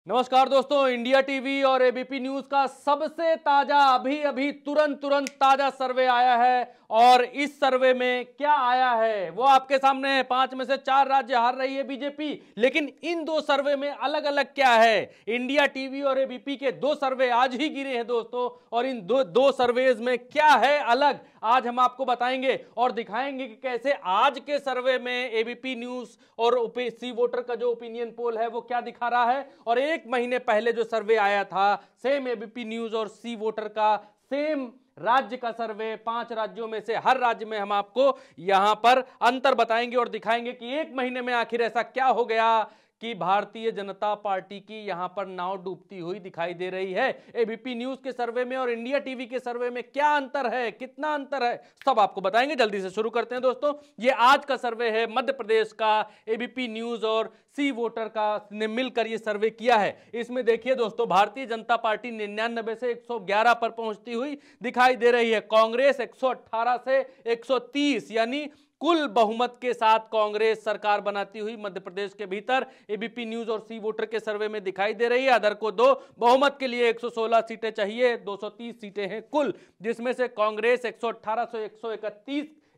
नमस्कार दोस्तों, India TV और एबीपी न्यूज का सबसे ताजा अभी तुरंत ताजा सर्वे आया है और इस सर्वे में क्या आया है वो आपके सामने है। 5 में से 4 राज्य हार रही है बीजेपी, लेकिन इन दो सर्वे में अलग अलग क्या है। इंडिया टीवी और एबीपी के 2 सर्वे आज ही गिरे हैं दोस्तों, और इन दो सर्वेज में क्या है अलग, आज हम आपको बताएंगे और दिखाएंगे कि कैसे आज के सर्वे में एबीपी न्यूज और सी वोटर का जो ओपिनियन पोल है वो क्या दिखा रहा है, और 1 महीने पहले जो सर्वे आया था सेम एबीपी न्यूज और सी वोटर का सेम राज्य का सर्वे, 5 राज्यों में से हर राज्य में हम आपको यहां पर अंतर बताएंगे और दिखाएंगे कि 1 महीने में आखिर ऐसा क्या हो गया कि भारतीय जनता पार्टी की यहां पर नाव डूबती हुई दिखाई दे रही है। एबीपी न्यूज के सर्वे में और इंडिया टीवी के सर्वे में क्या अंतर है, कितना अंतर है, सब आपको बताएंगे। जल्दी से शुरू करते हैं दोस्तों। ये आज का सर्वे है मध्य प्रदेश का, एबीपी न्यूज और सी वोटर का ने मिलकर ये सर्वे किया है। इसमें देखिए दोस्तों, भारतीय जनता पार्टी 99 से 111 पर पहुंचती हुई दिखाई दे रही है। कांग्रेस 118 से 130, यानी कुल बहुमत के साथ कांग्रेस सरकार बनाती हुई मध्य प्रदेश के भीतर एबीपी न्यूज और सी वोटर के सर्वे में दिखाई दे रही है। अदर को 2 बहुमत के लिए 116 सीटें चाहिए, 230 सीटें हैं कुल, जिसमें से कांग्रेस 118 से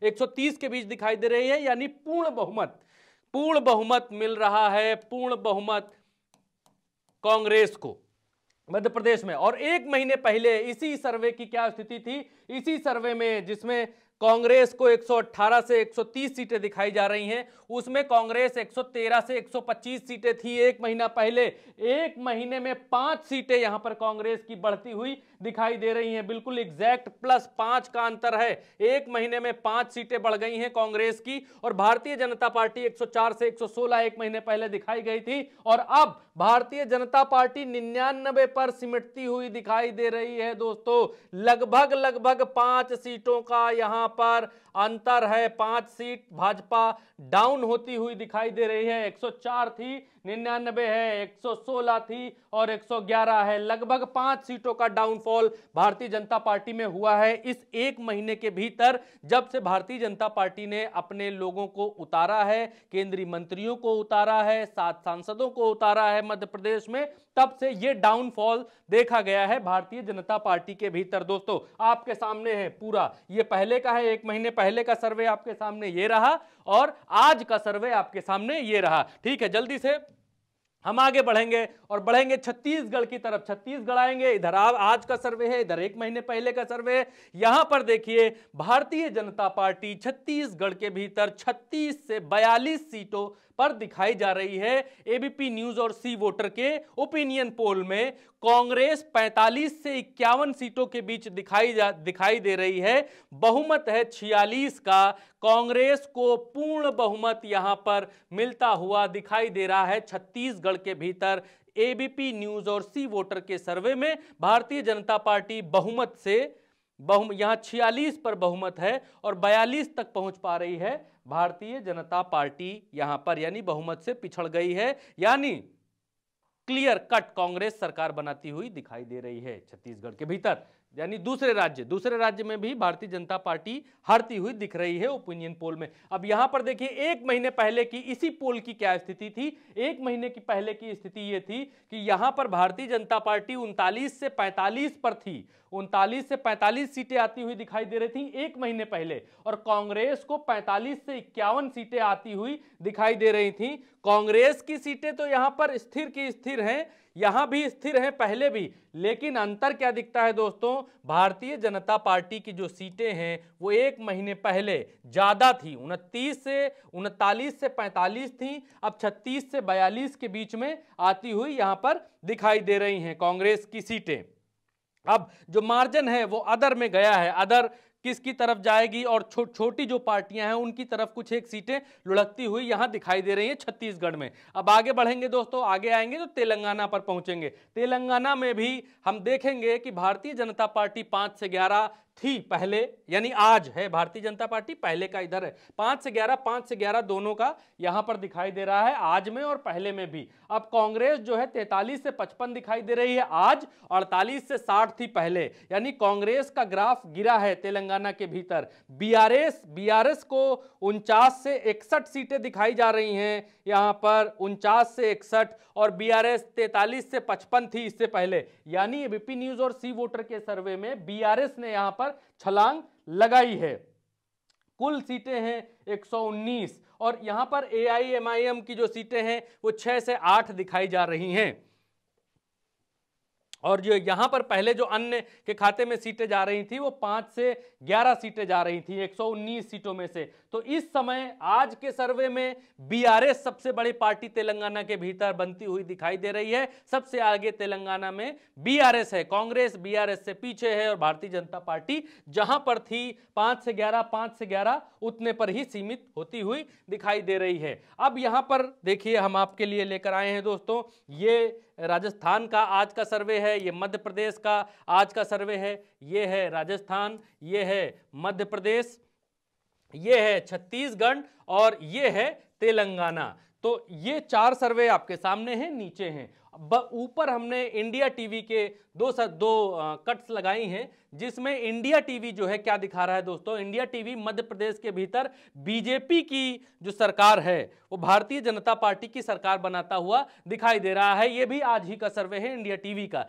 130 के बीच दिखाई दे रही है, यानी पूर्ण बहुमत मिल रहा है, पूर्ण बहुमत कांग्रेस को मध्य प्रदेश में। और 1 महीने पहले इसी सर्वे की क्या स्थिति थी, इसी सर्वे में जिसमें कांग्रेस को 118 से 130 सीटें दिखाई जा रही हैं, उसमें कांग्रेस 113 से 125 सीटें थी 1 महीना पहले। 1 महीने में 5 सीटें यहां पर कांग्रेस की बढ़ती हुई दिखाई दे रही हैं, बिल्कुल एग्जैक्ट +5 का अंतर है। 1 महीने में 5 सीटें बढ़ गई हैं कांग्रेस की, और भारतीय जनता पार्टी 104 से 116 1 महीने पहले दिखाई गई थी, और अब भारतीय जनता पार्टी 99 पर सिमटती हुई दिखाई दे रही है दोस्तों। लगभग 5 सीटों का यहां पर अंतर है। 5 सीट भाजपा डाउन होती हुई दिखाई दे रही है। 104 थी, 99 है, 116 थी और 111 है। लगभग 5 सीटों का डाउनफॉल भारतीय जनता पार्टी में हुआ है इस 1 महीने के भीतर, जब से भारतीय जनता पार्टी ने अपने लोगों को उतारा है, केंद्रीय मंत्रियों को उतारा है, 7 सांसदों को उतारा है मध्य प्रदेश में, तब से यह डाउनफॉल देखा गया है भारतीय जनता पार्टी के भीतर। दोस्तों आपके सामने है पूरा, ये पहले का है, 1 महीने पहले का सर्वे आपके सामने ये रहा, और आज का सर्वे आपके सामने ये रहा। ठीक है, जल्दी से हम आगे बढ़ेंगे और बढ़ेंगे छत्तीसगढ़ की तरफ। छत्तीसगढ़ आएंगे, इधर आज का सर्वे है, इधर 1 महीने पहले का सर्वे है। यहां पर देखिए भारतीय जनता पार्टी छत्तीसगढ़ के भीतर 36 से 42 सीटों पर दिखाई जा रही है। एबीपी न्यूज और सी वोटर के ओपिनियन पोल में कांग्रेस 45 से 51 सीटों के बीच दिखाई दे रही है। बहुमत है 46 का, कांग्रेस को पूर्ण बहुमत यहां पर मिलता हुआ दिखाई दे रहा है छत्तीसगढ़ के भीतर। एबीपी न्यूज और सी वोटर के सर्वे में भारतीय जनता पार्टी बहुमत से यहां 46 पर बहुमत है और 42 तक पहुंच पा रही है भारतीय जनता पार्टी यहां पर, यानी बहुमत से पिछड़ गई है, यानी क्लियर कट कांग्रेस सरकार बनाती हुई दिखाई दे रही है छत्तीसगढ़ के भीतर। यानी दूसरे राज्य में भी भारतीय जनता पार्टी हारती हुई दिख रही है ओपिनियन पोल में। अब यहां पर देखिए 1 महीने पहले की इसी पोल की क्या स्थिति थी। 1 महीने की पहले की स्थिति यह थी कि यहां पर भारतीय जनता पार्टी 39 से 45 पर थी, 39 से 45 सीटें आती हुई दिखाई दे रही थी 1 महीने पहले, और कांग्रेस को 45 से 51 सीटें आती हुई दिखाई दे रही थी। कांग्रेस की सीटें तो यहां पर स्थिर की स्थिर हैं, यहां भी स्थिर हैं पहले भी, लेकिन अंतर क्या दिखता है दोस्तों, भारतीय जनता पार्टी की जो सीटें हैं वो 1 महीने पहले ज्यादा थी, 39 से 45 थी, अब 36 से 42 के बीच में आती हुई यहां पर दिखाई दे रही हैं कांग्रेस की सीटें। अब जो मार्जिन है वो अदर में गया है, अदर किसकी तरफ जाएगी, और छोटी जो पार्टियां हैं उनकी तरफ कुछ एक सीटें लुढ़कती हुई यहां दिखाई दे रही हैं छत्तीसगढ़ में। अब आगे बढ़ेंगे दोस्तों, आगे आएंगे तो तेलंगाना पर पहुंचेंगे। तेलंगाना में भी हम देखेंगे कि भारतीय जनता पार्टी 5 से 11, थी पहले, यानी आज है भारतीय जनता पार्टी, पहले का इधर है 5 से 11 दोनों का यहां पर दिखाई दे रहा है, आज में और पहले में भी। अब कांग्रेस जो है 43 से 55 दिखाई दे रही है आज, 48 से 60 थी पहले, यानी कांग्रेस का ग्राफ गिरा है तेलंगाना के भीतर। बीआरएस को 49 से 61 सीटें दिखाई जा रही हैं यहां पर, 49 से 61, और बीआरएस 43 से 55 थी इससे पहले, यानी एबीपी न्यूज और सी वोटर के सर्वे में बीआरएस ने यहां पर छलांग लगाई है। कुल सीटें हैं 119, और यहां पर एआईएमआईएम की जो सीटें हैं वो 6 से 8 दिखाई जा रही हैं, और जो यहां पर पहले जो अन्य के खाते में सीटें जा रही थी वो 5 से 11 सीटें जा रही थी 119 सीटों में से। तो इस समय आज के सर्वे में बीआरएस सबसे बड़ी पार्टी तेलंगाना के भीतर बनती हुई दिखाई दे रही है। सबसे आगे तेलंगाना में बीआरएस है, कांग्रेस बीआरएस से पीछे है, और भारतीय जनता पार्टी जहां पर थी 5 से 11 उतने पर ही सीमित होती हुई दिखाई दे रही है। अब यहां पर देखिए हम आपके लिए लेकर आए हैं दोस्तों, ये राजस्थान का आज का सर्वे है, ये मध्य प्रदेश का आज का सर्वे है, ये है राजस्थान, ये है मध्य प्रदेश, ये है छत्तीसगढ़, और ये है तेलंगाना। तो ये 4 सर्वे आपके सामने हैं, नीचे हैं। ऊपर हमने इंडिया टीवी के दो कट्स लगाई हैं, जिसमें इंडिया टीवी जो है क्या दिखा रहा है दोस्तों, इंडिया टीवी मध्य प्रदेश के भीतर बीजेपी की जो सरकार है वो भारतीय जनता पार्टी की सरकार बनाता हुआ दिखाई दे रहा है। ये भी आज ही का सर्वे है इंडिया टीवी का।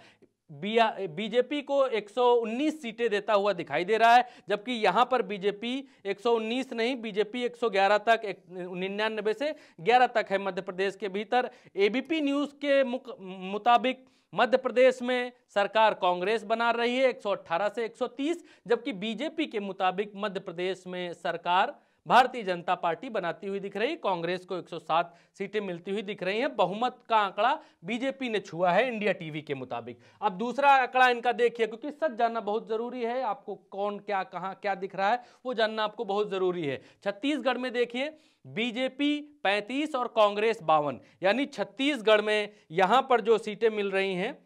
बीजेपी को 119 सीटें देता हुआ दिखाई दे रहा है, जबकि यहां पर बीजेपी 119 नहीं, बीजेपी 111 तक, 99 से 11 तक है मध्य प्रदेश के भीतर। एबीपी न्यूज के मुताबिक मध्य प्रदेश में सरकार कांग्रेस बना रही है 118 से 130, जबकि बीजेपी के मुताबिक मध्य प्रदेश में सरकार भारतीय जनता पार्टी बनाती हुई दिख रही है, कांग्रेस को 107 सीटें मिलती हुई दिख रही हैं। बहुमत का आंकड़ा बीजेपी ने छुआ है इंडिया टीवी के मुताबिक। अब दूसरा आंकड़ा इनका देखिए, क्योंकि सच जानना बहुत जरूरी है, आपको कौन क्या कहां क्या दिख रहा है वो जानना आपको बहुत जरूरी है। छत्तीसगढ़ में देखिए बीजेपी 35 और कांग्रेस 52, यानी छत्तीसगढ़ में यहां पर जो सीटें मिल रही हैं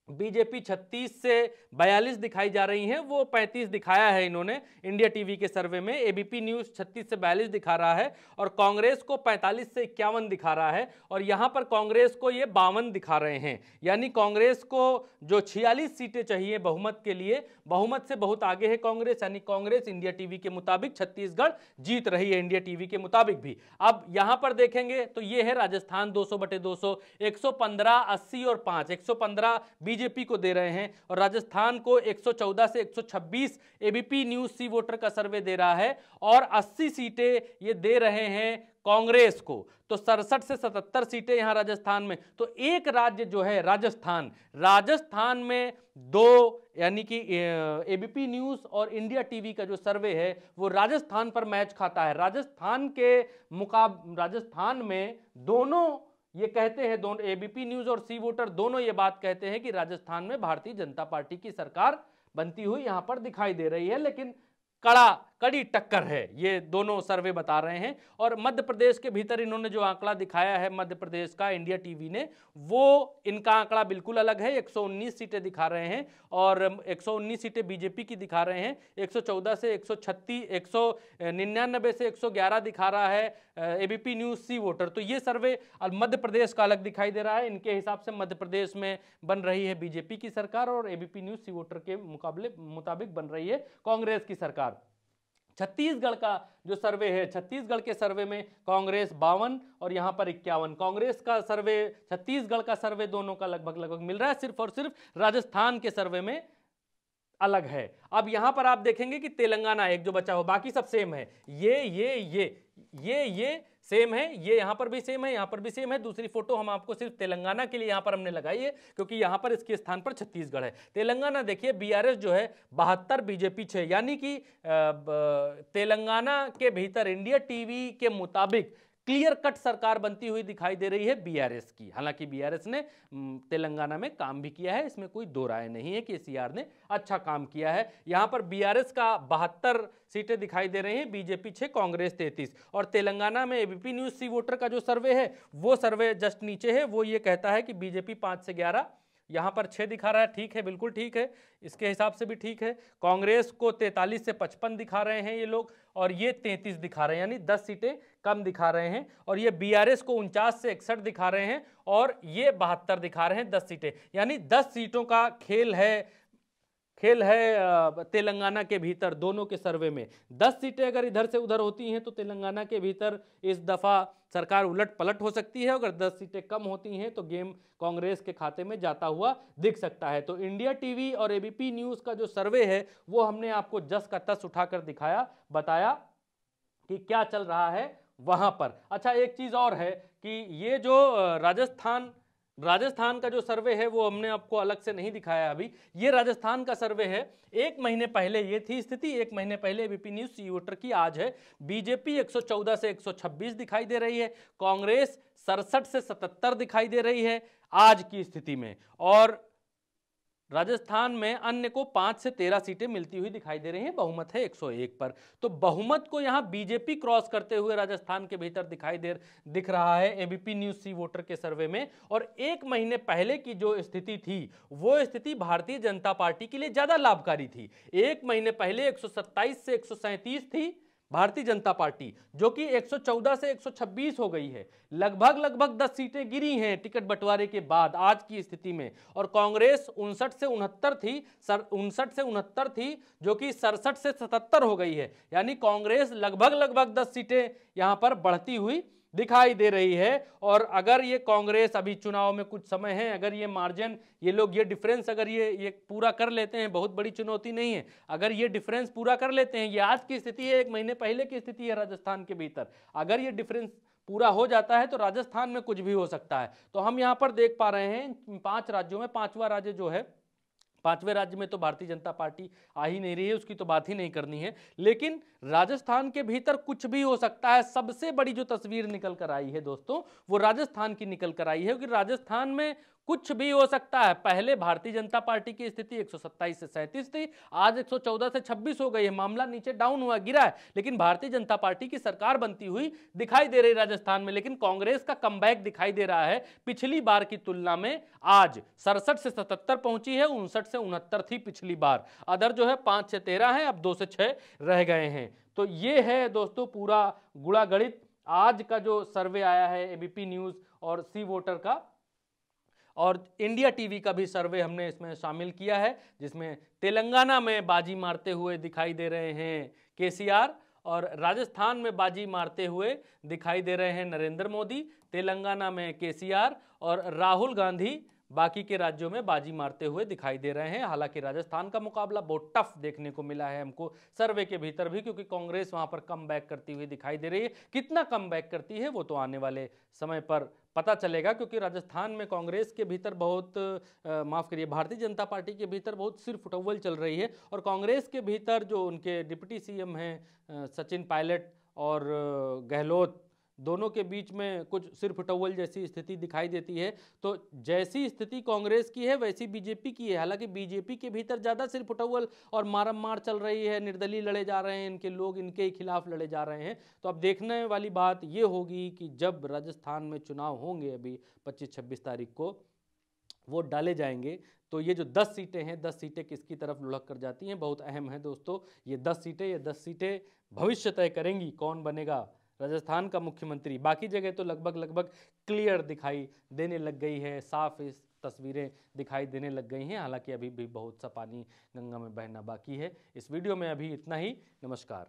बीजेपी 36 से 42 दिखाई जा रही हैं, वो 35 दिखाया है इन्होंने इंडिया टीवी के सर्वे में। एबीपी न्यूज 36 से 42 दिखा रहा है, और कांग्रेस को 45 से 51 दिखा रहा है, और यहां पर कांग्रेस को ये 52 दिखा रहे हैं, यानी कांग्रेस को जो 46 सीटें चाहिए बहुमत के लिए, बहुमत से बहुत आगे है कांग्रेस, यानी कांग्रेस इंडिया टीवी के मुताबिक छत्तीसगढ़ जीत रही है इंडिया टीवी के मुताबिक भी। अब यहां पर देखेंगे तो ये है राजस्थान 200/200, 115, 80 और 5, 115 बीजेपी को दे रहे हैं, और राजस्थान को 114 से 126 एबीपी न्यूज सी वोटर का सर्वे दे रहा है, और 80 सीटें ये दे रहे हैं कांग्रेस को। तो 67 से 77 सीटें यहां राजस्थान में। तो एक राज्य जो है राजस्थान में 2, यानी कि एबीपी न्यूज और इंडिया टीवी का जो सर्वे है वो राजस्थान पर मैच खाता है। राजस्थान में दोनों ये कहते हैं, दोनों एबीपी न्यूज और सी वोटर दोनों ये बात कहते हैं कि राजस्थान में भारतीय जनता पार्टी की सरकार बनती हुई यहां पर दिखाई दे रही है, लेकिन कड़ी टक्कर है, ये दोनों सर्वे बता रहे हैं। और मध्य प्रदेश के भीतर इन्होंने जो आंकड़ा दिखाया है मध्य प्रदेश का इंडिया टीवी ने, वो इनका आंकड़ा बिल्कुल अलग है, 119 सीटें दिखा रहे हैं, और 119 सीटें बीजेपी की दिखा रहे हैं, 114 से 136, 199 से 111 दिखा रहा है एबीपी न्यूज सी वोटर। तो ये सर्वे मध्य प्रदेश का अलग दिखाई दे रहा है, इनके हिसाब से मध्य प्रदेश में बन रही है बीजेपी की सरकार, और एबीपी न्यूज सी वोटर के मुताबिक बन रही है कांग्रेस की सरकार। छत्तीसगढ़ का जो सर्वे है, छत्तीसगढ़ के सर्वे में कांग्रेस 52 और यहां पर 51, कांग्रेस का सर्वे छत्तीसगढ़ का सर्वे दोनों का लगभग मिल रहा है, सिर्फ और सिर्फ राजस्थान के सर्वे में अलग है। अब यहां पर आप देखेंगे कि तेलंगाना एक जो बचा हो, बाकी सब सेम है, ये सेम है, ये यहां पर भी सेम है, यहां पर भी सेम है। दूसरी फोटो हम आपको सिर्फ तेलंगाना के लिए यहां पर हमने लगाई है, क्योंकि यहां पर इसके स्थान पर छत्तीसगढ़ है। तेलंगाना देखिए बीआरएस जो है 72, बीजेपी 6, यानी कि तेलंगाना के भीतर इंडिया टीवी के मुताबिक क्लियर कट सरकार बनती हुई दिखाई दे रही है बीआरएस की। हालांकि बीआरएस ने तेलंगाना में काम भी किया है, इसमें कोई दो राय नहीं है कि सीआर ने अच्छा काम किया है। यहां पर बीआरएस का 72 सीटें दिखाई दे रही हैं, बीजेपी 6, कांग्रेस 33। और तेलंगाना में एबीपी न्यूज सी वोटर का जो सर्वे है वो सर्वे जस्ट नीचे है, वो ये कहता है कि बीजेपी 5 से 11 यहाँ पर 6 दिखा रहा है, ठीक है, बिल्कुल ठीक है, इसके हिसाब से भी ठीक है। कांग्रेस को 43 से 55 दिखा रहे हैं ये लोग, और ये 33 दिखा रहे हैं, यानी 10 सीटें कम दिखा रहे हैं। और ये बीआरएस को 49 से 61 दिखा रहे हैं, और ये 72 दिखा रहे हैं, 10 सीटें, यानी 10 सीटों का खेल है तेलंगाना के भीतर। दोनों के सर्वे में 10 सीटें अगर इधर से उधर होती हैं तो तेलंगाना के भीतर इस दफा सरकार उलट पलट हो सकती है। अगर 10 सीटें कम होती हैं तो गेम कांग्रेस के खाते में जाता हुआ दिख सकता है। तो इंडिया टीवी और एबीपी न्यूज का जो सर्वे है वो हमने आपको जस का तस उठाकर दिखाया, बताया कि क्या चल रहा है वहां पर। अच्छा, एक चीज और है कि ये जो राजस्थान का जो सर्वे है वो हमने आपको अलग से नहीं दिखाया अभी। ये राजस्थान का सर्वे है, 1 महीने पहले ये थी स्थिति, 1 महीने पहले एबीपी न्यूज सी वोटर की। आज है बीजेपी 114 से 126 दिखाई दे रही है, कांग्रेस 67 से 77 दिखाई दे रही है आज की स्थिति में, और राजस्थान में अन्य को 5 से 13 सीटें मिलती हुई दिखाई दे रही हैं। बहुमत है 101 पर। तो बहुमत को यहां बीजेपी क्रॉस करते हुए राजस्थान के भीतर दिख रहा है एबीपी न्यूज सी वोटर के सर्वे में। और 1 महीने पहले की जो स्थिति थी वो स्थिति भारतीय जनता पार्टी के लिए ज्यादा लाभकारी थी। 1 महीने पहले 127 से 137 थी भारतीय जनता पार्टी, जो कि 114 से 126 हो गई है। लगभग 10 सीटें गिरी हैं टिकट बंटवारे के बाद आज की स्थिति में। और कांग्रेस 59 से 69 थी, जो कि 67 से 77 हो गई है। यानी कांग्रेस लगभग 10 सीटें यहां पर बढ़ती हुई दिखाई दे रही है। और अगर ये कांग्रेस, अभी चुनाव में कुछ समय है, अगर ये मार्जिन, ये लोग ये डिफरेंस अगर ये पूरा कर लेते हैं, बहुत बड़ी चुनौती नहीं है, अगर ये डिफरेंस पूरा कर लेते हैं, ये आज की स्थिति है, 1 महीने पहले की स्थिति है राजस्थान के भीतर, अगर ये डिफरेंस पूरा हो जाता है तो राजस्थान में कुछ भी हो सकता है। तो हम यहां पर देख पा रहे हैं 5 राज्यों में, 5वां राज्य जो है, 5वें राज्य में तो भारतीय जनता पार्टी आ ही नहीं रही है, उसकी तो बात ही नहीं करनी है। लेकिन राजस्थान के भीतर कुछ भी हो सकता है। सबसे बड़ी जो तस्वीर निकल कर आई है दोस्तों, वो राजस्थान की निकल कर आई है, क्योंकि राजस्थान में कुछ भी हो सकता है। पहले भारतीय जनता पार्टी की स्थिति 127 से 37 थी, आज 114 से 26 हो गई है। मामला नीचे डाउन हुआ, गिरा है, लेकिन भारतीय जनता पार्टी की सरकार बनती हुई दिखाई दे रही राजस्थान में। लेकिन कांग्रेस का कमबैक दिखाई दे रहा है पिछली बार की तुलना में। आज 67 से 77 पहुंची है, 59 से 69 थी पिछली बार। अदर जो है 5 से 13 है, अब 2 से 6 रह गए हैं। तो ये है दोस्तों पूरा गुणा गणित आज का जो सर्वे आया है एबीपी न्यूज और सी वोटर का। और इंडिया टीवी का भी सर्वे हमने इसमें शामिल किया है, जिसमें तेलंगाना में बाजी मारते हुए दिखाई दे रहे हैं केसीआर, और राजस्थान में बाजी मारते हुए दिखाई दे रहे हैं नरेंद्र मोदी। तेलंगाना में केसीआर और राहुल गांधी बाकी के राज्यों में बाजी मारते हुए दिखाई दे रहे हैं। हालांकि राजस्थान का मुकाबला बहुत टफ देखने को मिला है हमको सर्वे के भीतर भी, क्योंकि कांग्रेस वहां पर कम बैक करती हुई दिखाई दे रही है। कितना कम बैक करती है वो तो आने वाले समय पर पता चलेगा, क्योंकि राजस्थान में कांग्रेस के भीतर बहुत माफ करिए, भारतीय जनता पार्टी के भीतर बहुत सिर फुटौल चल रही है। और कांग्रेस के भीतर जो उनके डिप्टी सीएम हैं सचिन पायलट और गहलोत, दोनों के बीच में कुछ सिर फुटौल जैसी स्थिति दिखाई देती है। तो जैसी स्थिति कांग्रेस की है वैसी बीजेपी की है। हालांकि बीजेपी के भीतर ज़्यादा सिर फुटौल और मारम-मार चल रही है, निर्दलीय लड़े जा रहे हैं, इनके लोग इनके ही खिलाफ लड़े जा रहे हैं। तो अब देखने वाली बात ये होगी कि जब राजस्थान में चुनाव होंगे, अभी 25-26 तारीख को वोट डाले जाएंगे, तो ये जो 10 सीटें हैं, 10 सीटें किसकी तरफ लुढ़क कर जाती हैं, बहुत अहम है दोस्तों। ये 10 सीटें भविष्य तय करेंगी कौन बनेगा राजस्थान का मुख्यमंत्री। बाकी जगह तो लगभग क्लियर दिखाई देने लग गई है, साफ इस तस्वीरें दिखाई देने लग गई हैं। हालांकि अभी भी बहुत सा पानी गंगा में बहना बाकी है। इस वीडियो में अभी इतना ही। नमस्कार।